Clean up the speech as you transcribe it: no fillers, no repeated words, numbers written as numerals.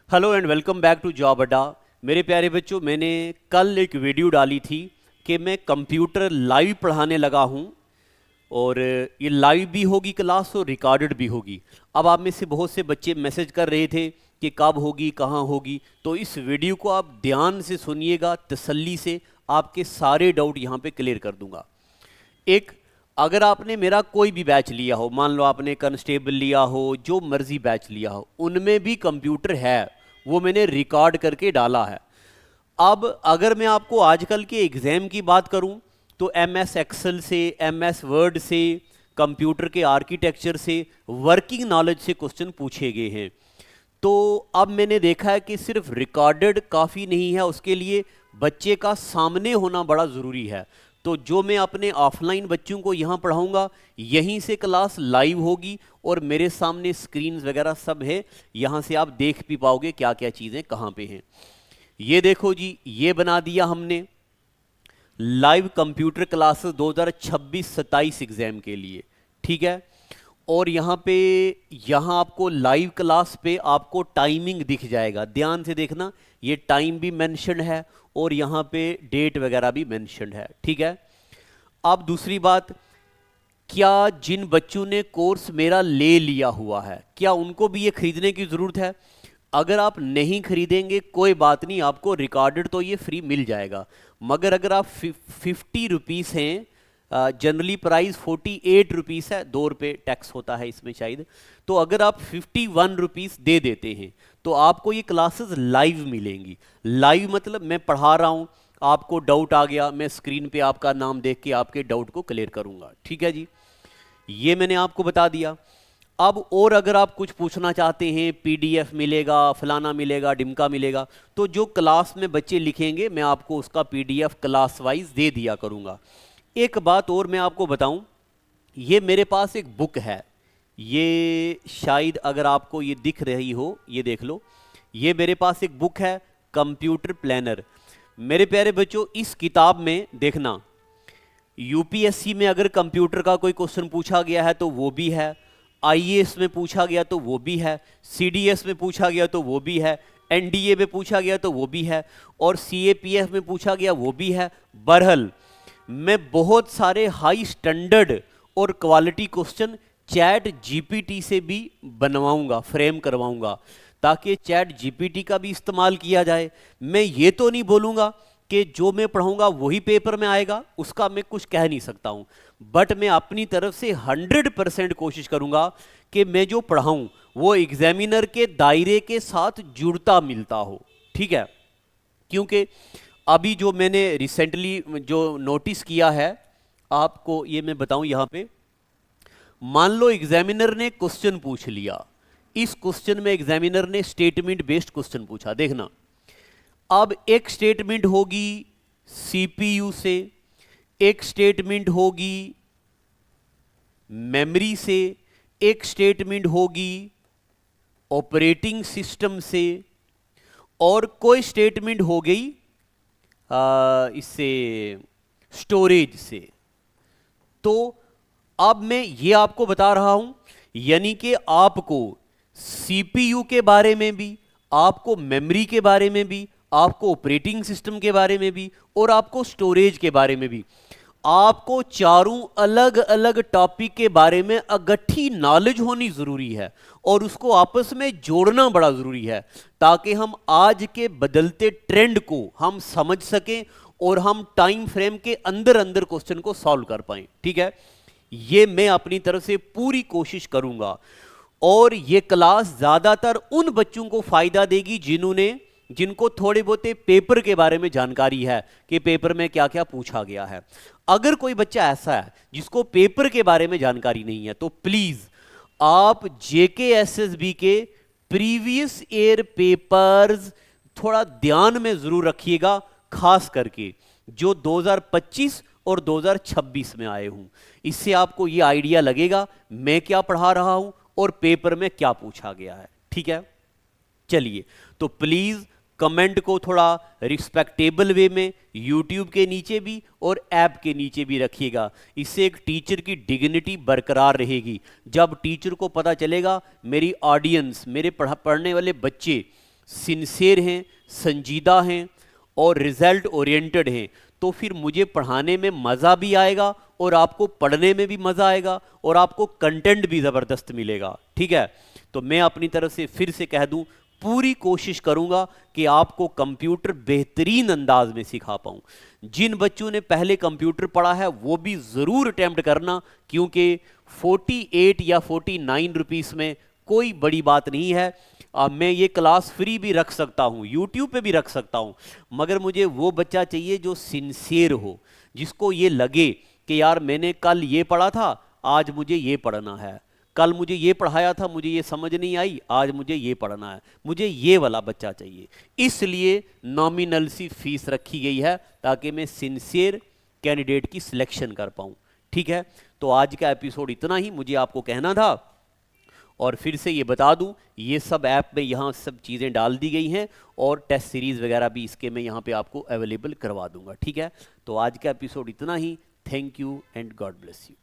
Hello and welcome back to Job Adda. मेरे प्यारे बच्चों, मैंने कल एक वीडियो डाली थी कि मैं कंप्यूटर लाइव पढ़ाने लगा हूं और ये लाइव भी होगी क्लास और रिकॉर्डेड भी होगी। अब आप में से बहुत से बच्चे मैसेज कर रहे थे कि कब होगी, कहां होगी, तो इस वीडियो को आप ध्यान से सुनिएगा, तसल्ली से। आपके सारे डाउट यहां पे क्लियर कर दूंगा। एक, अगर आपने मेरा कोई भी बैच लिया हो, मान लो आपने कांस्टेबल लिया हो, जो मर्जी बैच लिया हो, उनमें भी कंप्यूटर है, वो मैंने रिकॉर्ड करके डाला है। अब अगर मैं आपको आजकल के एग्जाम की बात करूं तो एमएस एक्सेल से, एमएस वर्ड से, कंप्यूटर के आर्किटेक्चर से, वर्किंग नॉलेज से क्वेश्चन पूछे गए हैं। तो अब मैंने देखा है कि सिर्फ रिकॉर्डेड काफ़ी नहीं है, उसके लिए बच्चे का सामने होना बड़ा ज़रूरी है। तो जो मैं अपने ऑफलाइन बच्चों को यहाँ पढ़ाऊँगा, यहीं से क्लास लाइव होगी और मेरे सामने स्क्रीन्स वगैरह सब है, यहाँ से आप देख भी पाओगे क्या क्या चीज़ें कहाँ पे हैं। ये देखो जी, ये बना दिया हमने लाइव कंप्यूटर क्लासेस 2026-27 एग्जाम के लिए, ठीक है। और यहाँ आपको लाइव क्लास पे आपको टाइमिंग दिख जाएगा, ध्यान से देखना, ये टाइम भी मेंशन है और यहाँ पे डेट वगैरह भी मेंशन है, ठीक है। अब दूसरी बात, क्या जिन बच्चों ने कोर्स मेरा ले लिया हुआ है, क्या उनको भी ये खरीदने की ज़रूरत है? अगर आप नहीं खरीदेंगे कोई बात नहीं, आपको रिकॉर्डेड तो ये फ्री मिल जाएगा। मगर अगर आप 50 रुपीज़ हैं, जनरली प्राइस 48 रुपीज़ है, 2 रुपये टैक्स होता है इसमें शायद, तो अगर आप 51 रुपीज़ दे देते हैं तो आपको ये क्लासेस लाइव मिलेंगी। लाइव मतलब मैं पढ़ा रहा हूँ, आपको डाउट आ गया, मैं स्क्रीन पे आपका नाम देख के आपके डाउट को क्लियर करूँगा, ठीक है जी। ये मैंने आपको बता दिया। अब और अगर आप कुछ पूछना चाहते हैं, पीडीएफ मिलेगा, फलाना मिलेगा, डिमका मिलेगा, तो जो क्लास में बच्चे लिखेंगे मैं आपको उसका पीडीएफ क्लास वाइज दे दिया करूँगा। एक बात और मैं आपको बताऊं, ये मेरे पास एक बुक है, ये शायद अगर आपको ये दिख रही हो, ये देख लो, ये मेरे पास एक बुक है, कंप्यूटर प्लानर। मेरे प्यारे बच्चों, इस किताब में देखना, यूपीएससी में अगर कंप्यूटर का कोई क्वेश्चन पूछा गया है तो वो भी है, आईएएस में पूछा गया तो वो भी है, सीडीएस में पूछा गया तो वो भी है, एनडीए में पूछा गया तो वो भी है, और सीएपीएफ में पूछा गया वो भी है। बहरहाल मैं बहुत सारे हाई स्टैंडर्ड और क्वालिटी क्वेश्चन चैट जीपीटी से भी बनवाऊंगा, फ्रेम करवाऊंगा, ताकि चैट जीपीटी का भी इस्तेमाल किया जाए। मैं ये तो नहीं बोलूँगा कि जो मैं पढ़ाऊंगा वही पेपर में आएगा, उसका मैं कुछ कह नहीं सकता हूं, बट मैं अपनी तरफ से 100% कोशिश करूंगा कि मैं जो पढ़ाऊं वो एग्जामिनर के दायरे के साथ जुड़ता मिलता हो, ठीक है। क्योंकि अभी जो मैंने रिसेंटली जो नोटिस किया है, आपको ये मैं बताऊं यहां पे, मान लो एग्जामिनर ने क्वेश्चन पूछ लिया, इस क्वेश्चन में एग्जामिनर ने स्टेटमेंट बेस्ड क्वेश्चन पूछा, देखना, अब एक स्टेटमेंट होगी सीपीयू से, एक स्टेटमेंट होगी मेमोरी से, एक स्टेटमेंट होगी ऑपरेटिंग सिस्टम से, और कोई स्टेटमेंट हो गई इससे स्टोरेज से। तो अब मैं ये आपको बता रहा हूं, यानी कि आपको सीपीयू के बारे में भी, आपको मेमोरी के बारे में भी, आपको ऑपरेटिंग सिस्टम के बारे में भी, और आपको स्टोरेज के बारे में भी, आपको चारों अलग अलग टॉपिक के बारे में अगट्ठी नॉलेज होनी जरूरी है और उसको आपस में जोड़ना बड़ा जरूरी है, ताकि हम आज के बदलते ट्रेंड को हम समझ सकें और हम टाइम फ्रेम के अंदर अंदर क्वेश्चन को सॉल्व कर पाएं, ठीक है। ये मैं अपनी तरफ से पूरी कोशिश करूंगा और ये क्लास ज्यादातर उन बच्चों को फायदा देगी जिनको थोड़े बहुते पेपर के बारे में जानकारी है कि पेपर में क्या क्या पूछा गया है। अगर कोई बच्चा ऐसा है जिसको पेपर के बारे में जानकारी नहीं है, तो प्लीज आप जेकेएसएसबी के प्रीवियस ईयर पेपर्स थोड़ा ध्यान में जरूर रखिएगा, खास करके जो 2025 और 2026 में आए हूं। इससे आपको यह आइडिया लगेगा मैं क्या पढ़ा रहा हूं और पेपर में क्या पूछा गया है, ठीक है। चलिए, तो प्लीज कमेंट को थोड़ा रिस्पेक्टेबल वे में यूट्यूब के नीचे भी और ऐप के नीचे भी रखिएगा। इससे एक टीचर की डिग्निटी बरकरार रहेगी। जब टीचर को पता चलेगा मेरी ऑडियंस, मेरे पढ़ने वाले बच्चे सिंसियर हैं, संजीदा हैं और रिजल्ट ओरिएंटेड हैं, तो फिर मुझे पढ़ाने में मज़ा भी आएगा और आपको पढ़ने में भी मज़ा आएगा और आपको कंटेंट भी ज़बरदस्त मिलेगा। ठीक है, तो मैं अपनी तरफ से फिर से कह दूं, पूरी कोशिश करूंगा कि आपको कंप्यूटर बेहतरीन अंदाज में सिखा पाऊं। जिन बच्चों ने पहले कंप्यूटर पढ़ा है वो भी ज़रूर अटेम्प्ट करना, क्योंकि 48 या 49 रुपीस में कोई बड़ी बात नहीं है। मैं ये क्लास फ्री भी रख सकता हूँ, यूट्यूब पे भी रख सकता हूँ, मगर मुझे वो बच्चा चाहिए जो सिंसियर हो, जिसको ये लगे कि यार मैंने कल ये पढ़ा था, आज मुझे ये पढ़ना है, कल मुझे ये पढ़ाया था, मुझे ये समझ नहीं आई, आज मुझे ये पढ़ना है, मुझे ये वाला बच्चा चाहिए। इसलिए नॉमिनल सी फीस रखी गई है ताकि मैं सिंसियर कैंडिडेट की सिलेक्शन कर पाऊँ। ठीक है, तो आज का एपिसोड इतना ही मुझे आपको कहना था। और फिर से ये बता दूं, ये सब ऐप में यहाँ सब चीज़ें डाल दी गई हैं और टेस्ट सीरीज़ वगैरह भी इसके मैं यहाँ पे आपको अवेलेबल करवा दूंगा। ठीक है, तो आज का एपिसोड इतना ही। Thank you and God bless you.